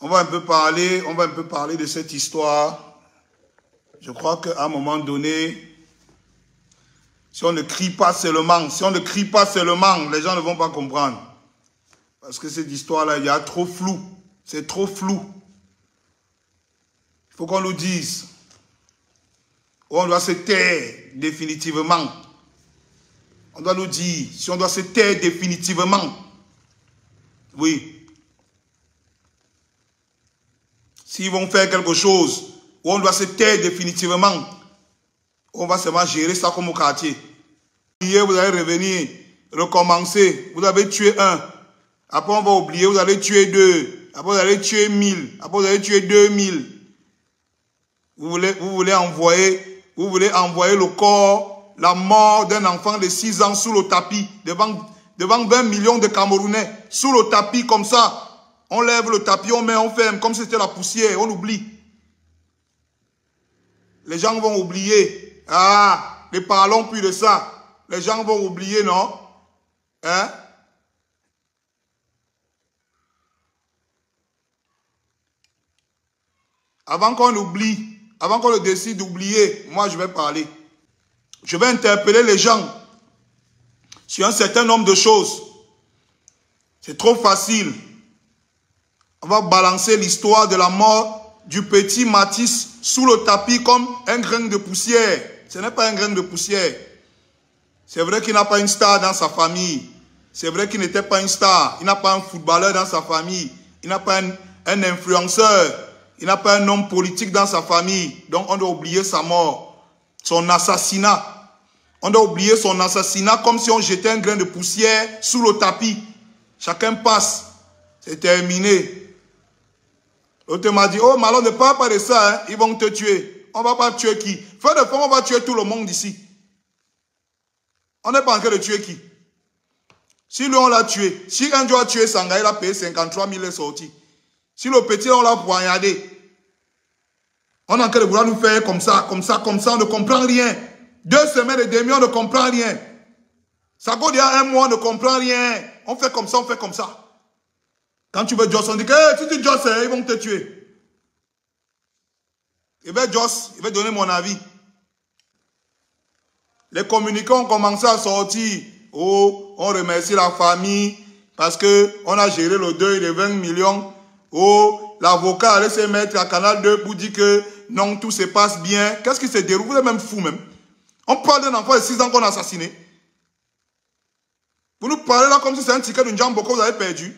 on va un peu parler de cette histoire. Je crois qu'à un moment donné, si on ne crie pas seulement, les gens ne vont pas comprendre. Parce que cette histoire-là, il y a trop flou. C'est trop flou. Il faut qu'on nous dise. On doit se taire définitivement. On doit nous dire si on doit se taire définitivement. Oui. S'ils vont faire quelque chose où on doit se taire définitivement, on va seulement gérer ça comme au quartier. Hier, vous allez revenir, recommencer. Vous avez tué un. Après, on va oublier, vous allez tuer deux. Après, vous allez tuer 1000. Après, vous allez tuer 2000. Vous voulez envoyer le corps, la mort d'un enfant de 6 ans sous le tapis, devant 20 millions de Camerounais, sous le tapis comme ça. On lève le tapis, on met, on ferme, comme si c'était la poussière, on oublie. Les gens vont oublier. Ah, ne parlons plus de ça. Les gens vont oublier, non? Hein? Avant qu'on oublie, avant qu'on le décide d'oublier, moi je vais parler. Je vais interpeller les gens sur un certain nombre de choses. C'est trop facile. On va balancer l'histoire de la mort du petit Matisse sous le tapis comme un grain de poussière. Ce n'est pas un grain de poussière. C'est vrai qu'il n'a pas une star dans sa famille. C'est vrai qu'il n'était pas une star. Il n'a pas un footballeur dans sa famille. Il n'a pas un influenceur. Il n'a pas un homme politique dans sa famille. Donc on doit oublier sa mort. Son assassinat. On doit oublier son assassinat comme si on jetait un grain de poussière sous le tapis. Chacun passe. C'est terminé. L'autre m'a dit, oh Malon, ne parle pas de ça, hein. Ils vont te tuer. On ne va pas tuer qui? Fais de fois, on va tuer tout le monde ici. On n'est pas en train de tuer qui? Si lui on l'a tué, si un jour a tué Sanga, il a payé 53 000 et sorti. Si le petit on l'a poignardé, on est en train de vouloir nous faire comme ça, on ne comprend rien. 2 semaines et demie, on ne comprend rien. Ça il y a 1 mois, on ne comprend rien. On fait comme ça, on fait comme ça. Quand tu veux Joss, on dit que hey, si tu Joss, ils vont te tuer. Il va Joss, il va donner mon avis. Les communicants ont commencé à sortir. Oh, on remercie la famille parce qu'on a géré le deuil de 20 millions. Oh, l'avocat allait se mettre à Canal 2 pour dire que non, tout se passe bien. Qu'est-ce qui se déroule? Vous êtes même fou même. On parle d'un enfant de 6 ans qu'on a assassiné. Vous nous parlez là comme si c'est un ticket d'une jambe que vous avez perdu.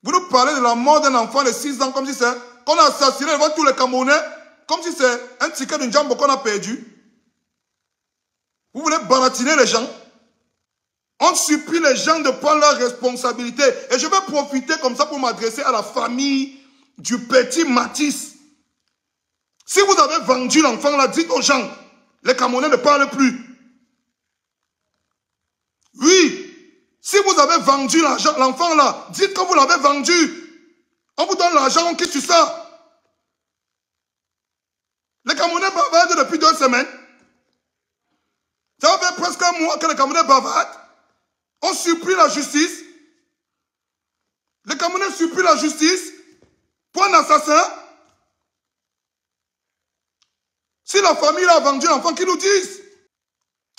Vous nous parlez de la mort d'un enfant de 6 ans comme si c'est qu'on a assassiné devant tous les Camerounais, comme si c'est un ticket d'une jambe qu'on a perdu. Vous voulez baratiner les gens? On supplie les gens de prendre leurs responsabilités. Et je vais profiter comme ça pour m'adresser à la famille du petit Matisse. Si vous avez vendu l'enfant là, dites aux gens, les Camerounais ne parlent plus. Oui, si vous avez vendu l'enfant là, dites que vous l'avez vendu. On vous donne l'argent, on quitte sur ça. Les Camerounais bavardent depuis 2 semaines. Ça fait presque 1 mois que les Camerounais bavardent. On supplie la justice. Les Camerounais supplient la justice pour un assassin. Si la famille a vendu l'enfant, qu'ils nous disent.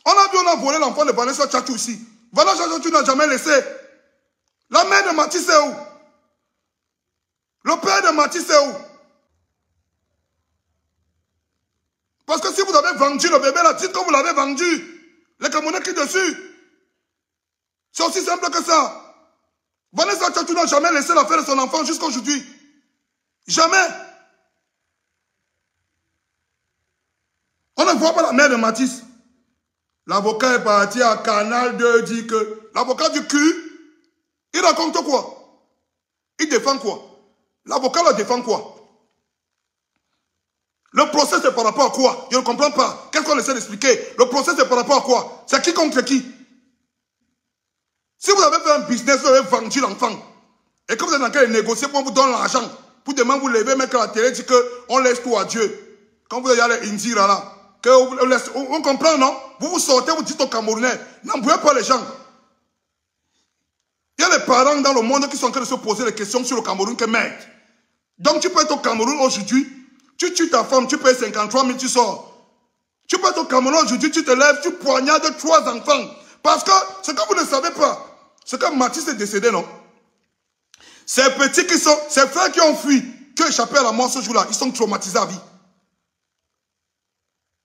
On a vu, on a volé l'enfant de Vanessa Tchatchou ici. Vanessa Tchatchou n'a jamais laissé. La mère de Matisse est où? Le père de Matisse est où? Parce que si vous avez vendu le bébé, là, dites que vous l'avez vendu. Les Camerounais crient dessus. C'est aussi simple que ça. Vanessa Tchatchou n'a jamais laissé l'affaire de son enfant jusqu'à aujourd'hui. Jamais. On ne voit pas la mère de Matisse. L'avocat est parti à Canal 2 dit que l'avocat du cul, il raconte quoi? Il défend quoi? L'avocat le défend quoi? Le procès c'est par rapport à quoi? Je ne comprends pas. Qu'est-ce qu'on essaie d'expliquer? Le procès c'est par rapport à quoi? C'est qui contre qui? Si vous avez fait un business, vous avez vendu l'enfant, et que vous êtes en train de négocier pour vous donner l'argent, pour demain vous lever, mettre à la télé, dire qu'on laisse tout à Dieu. Quand vous allez les Indira là, on comprend, non? Vous vous sortez, vous dites aux Camerounais, n'embrouillez pas les gens. Il y a des parents dans le monde qui sont en train de se poser des questions sur le Cameroun que merde. Donc tu peux être au Cameroun aujourd'hui, tu tues ta femme, tu payes 53 000, tu sors. Tu peux être au Cameroun aujourd'hui, tu te lèves, tu poignardes 3 enfants. Parce que ce que vous ne savez pas, c'est que Mathis est décédé, non? Ces petits qui sont, ces frères qui ont fui, qui ont échappé à la mort ce jour-là, ils sont traumatisés à vie.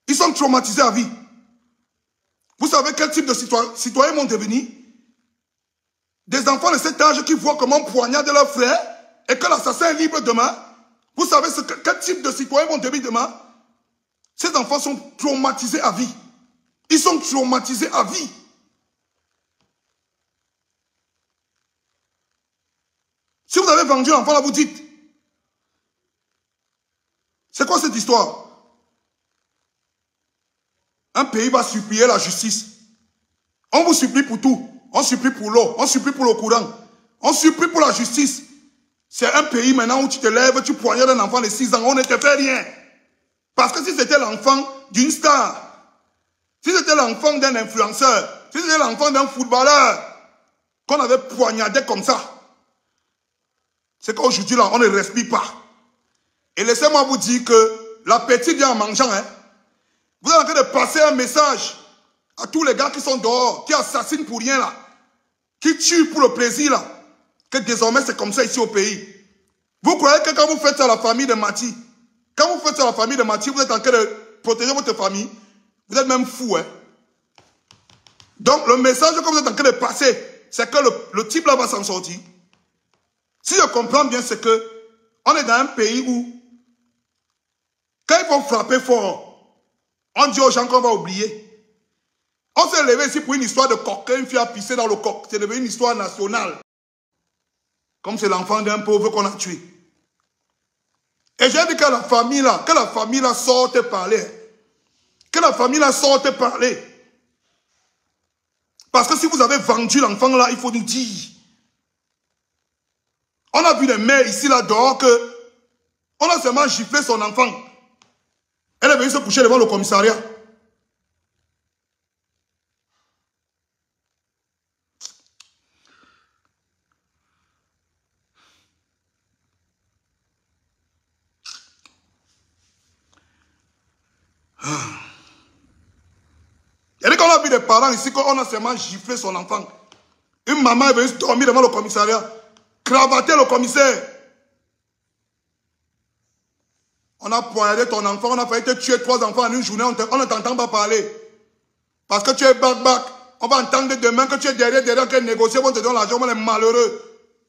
Ils sont traumatisés à vie. Vous savez quel type de citoyens vont devenir? Des enfants de cet âge qui voient comment on poignarde leur frère et que l'assassin est libre demain. Vous savez quel type de citoyens vont devenir demain? Ces enfants sont traumatisés à vie. Ils sont traumatisés à vie. Si vous avez vendu l'enfant là, vous dites, c'est quoi cette histoire? Un pays va supplier la justice. On vous supplie pour tout. On supplie pour l'eau, on supplie pour le courant. On supplie pour la justice. C'est un pays maintenant où tu te lèves, tu poignardes un enfant de 6 ans, on ne te fait rien. Parce que si c'était l'enfant d'une star, si c'était l'enfant d'un influenceur, si c'était l'enfant d'un footballeur, qu'on avait poignardé comme ça, c'est qu'aujourd'hui là, on ne respire pas. Et laissez-moi vous dire que l'appétit vient en mangeant. Hein. Vous êtes en train de passer un message à tous les gars qui sont dehors, qui assassinent pour rien là, qui tuent pour le plaisir là, que désormais c'est comme ça ici au pays. Vous croyez que quand vous faites ça à la famille de Mati, quand vous faites ça à la famille de Mati, vous êtes en train de protéger votre famille, vous êtes même fou. Hein? Donc le message que vous êtes en train de passer, c'est que le type là va s'en sortir. Si je comprends bien, c'est que on est dans un pays où, quand il faut frapper fort, on dit aux gens qu'on va oublier. On s'est levé ici pour une histoire de coquin, une fille a pissé dans le coq. C'est devenu une histoire nationale. Comme c'est l'enfant d'un pauvre qu'on a tué. Et j'ai dit que la famille là sorte parler. Que la famille là sorte parler. Parce que si vous avez vendu l'enfant là, il faut nous dire. On a vu des mères ici là dehors que on a seulement giflé son enfant. Elle est venue se coucher devant le commissariat. Il y a qu'on a vu des parents ici qu'on a seulement giflé son enfant. Une maman est venue dormir devant le commissariat, cravater le commissaire. On a poignardé ton enfant, on a failli te tuer 3 enfants en une journée, on ne t'entend pas parler. Parce que tu es back. On va entendre demain que tu es derrière que négocier, on te donne l'argent, on est malheureux.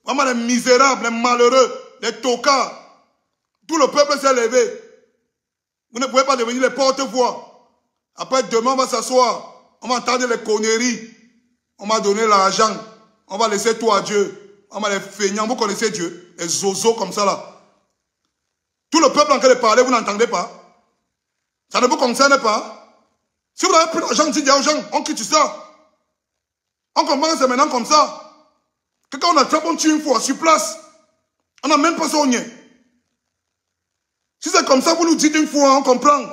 Vraiment les misérables, les malheureux, les tocards. Tout le peuple s'est levé. Vous ne pouvez pas devenir les porte-voix. Après, demain, on va s'asseoir. On va entendre les conneries. On va donner l'argent. On va laisser tout à Dieu. On va les feignants. Vous connaissez Dieu. Les zozos comme ça là. Tout le peuple en train de parler, vous n'entendez pas. Ça ne vous concerne pas. Si vous n'avez plus d'argent, dites aux gens, on quitte ça. On comprend que c'est maintenant comme ça. Que quand on attrape, on tue une fois sur place. On n'a même pas soigné. Si c'est comme ça, vous nous dites une fois, on comprend.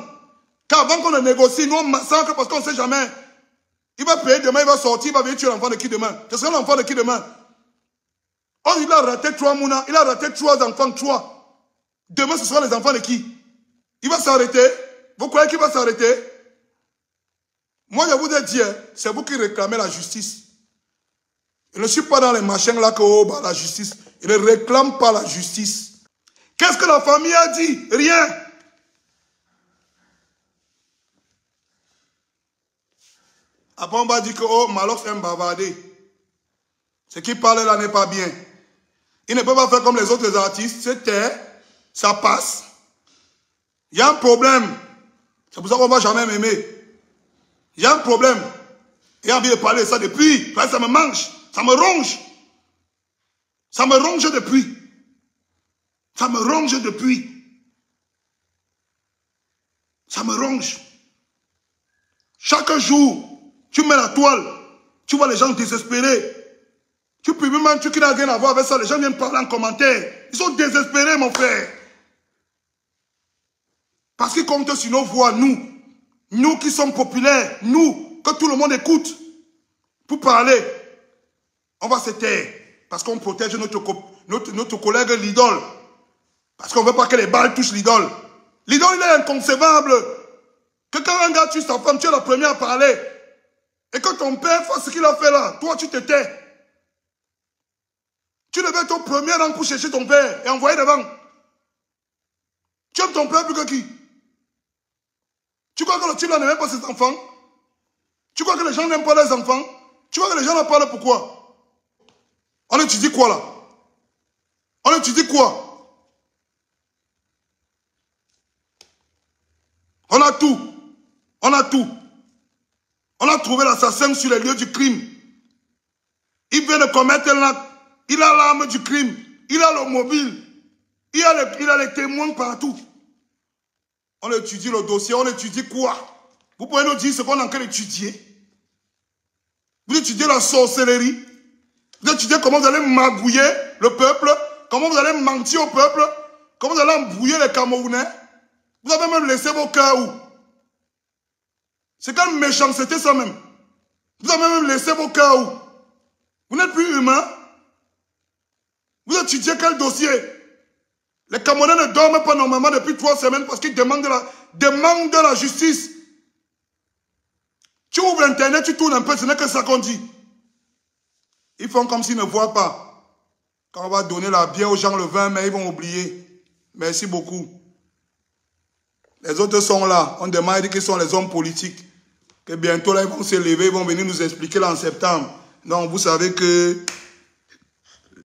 Car avant qu'on ne négocie, nous on massacre parce qu'on ne sait jamais. Il va payer demain, il va sortir, il va venir tuer l'enfant de qui demain? Ce sera l'enfant de qui demain? Oh, il a raté 3 mouna, il a raté 3 enfants, 3. Demain, ce sera les enfants de qui? Il va s'arrêter? Vous croyez qu'il va s'arrêter? Moi, je vous ai dit, c'est vous qui réclamez la justice. Je ne suis pas dans les machins là que oh, bah, la justice. Je ne réclame pas la justice. Qu'est-ce que la famille a dit? Rien. Après, on va dire que oh, Malox aime bavarder. Ce qui parle là n'est pas bien. Il ne peut pas faire comme les autres artistes. C'est terre, ça passe. Il y a un problème. C'est pour ça qu'on ne va jamais m'aimer. Il y a un problème. J'ai envie de parler de ça depuis. Ça me mange. Ça me ronge. Ça me ronge depuis. Ça me ronge depuis. Ça me ronge. Chaque jour, tu mets la toile. Tu vois les gens désespérés. Tu peux même un truc qui n'a rien à voir avec ça. Les gens viennent parler en commentaire. Ils sont désespérés, mon frère. Parce qu'ils comptent sur nos voix, nous. Nous qui sommes populaires. Nous, que tout le monde écoute. Pour parler. On va se taire. Parce qu'on protège notre collègue l'idole. Parce qu'on ne veut pas que les balles touchent l'idole. L'idole, il est inconcevable. Que quand un gars tue sa femme, tu es la première à parler. Et que ton père fasse ce qu'il a fait là, toi tu te tais. Tu devais être au premier rang pour chercher ton père et envoyer devant. Tu aimes ton père plus que qui? Tu crois que le type là n'aime pas ses enfants? Tu crois que les gens n'aiment pas leurs enfants? Tu crois que les gens en parlent pourquoi? On étudie quoi là? On étudie quoi? On a tout. On a tout. On a trouvé l'assassin sur les lieux du crime. Il vient de commettre un acte. Il a l'arme du crime. Il a le mobile. Il a les témoins partout. On étudie le dossier. On étudie quoi? Vous pouvez nous dire ce qu'on est en train d'étudier? Vous étudiez la sorcellerie. Vous étudiez comment vous allez magouiller le peuple. Comment vous allez mentir au peuple. Comment vous allez embrouiller les Camerounais. Vous avez même laissé vos cœurs où? C'est quelle méchanceté ça même. Vous avez même laissé vos cœurs où? Vous n'êtes plus humain. Vous étudiez quel dossier? Les Camerounais ne dorment pas normalement depuis 3 semaines parce qu'ils demandent de la justice. Tu ouvres Internet, tu tournes un peu, ce n'est que ça qu'on dit. Ils font comme s'ils ne voient pas. Quand on va donner la bière aux gens le 20 mai, ils vont oublier. Merci beaucoup. Les autres sont là. On demande qu'ils sont les hommes politiques. Que bientôt là, ils vont se lever, ils vont venir nous expliquer là en septembre. Donc, vous savez que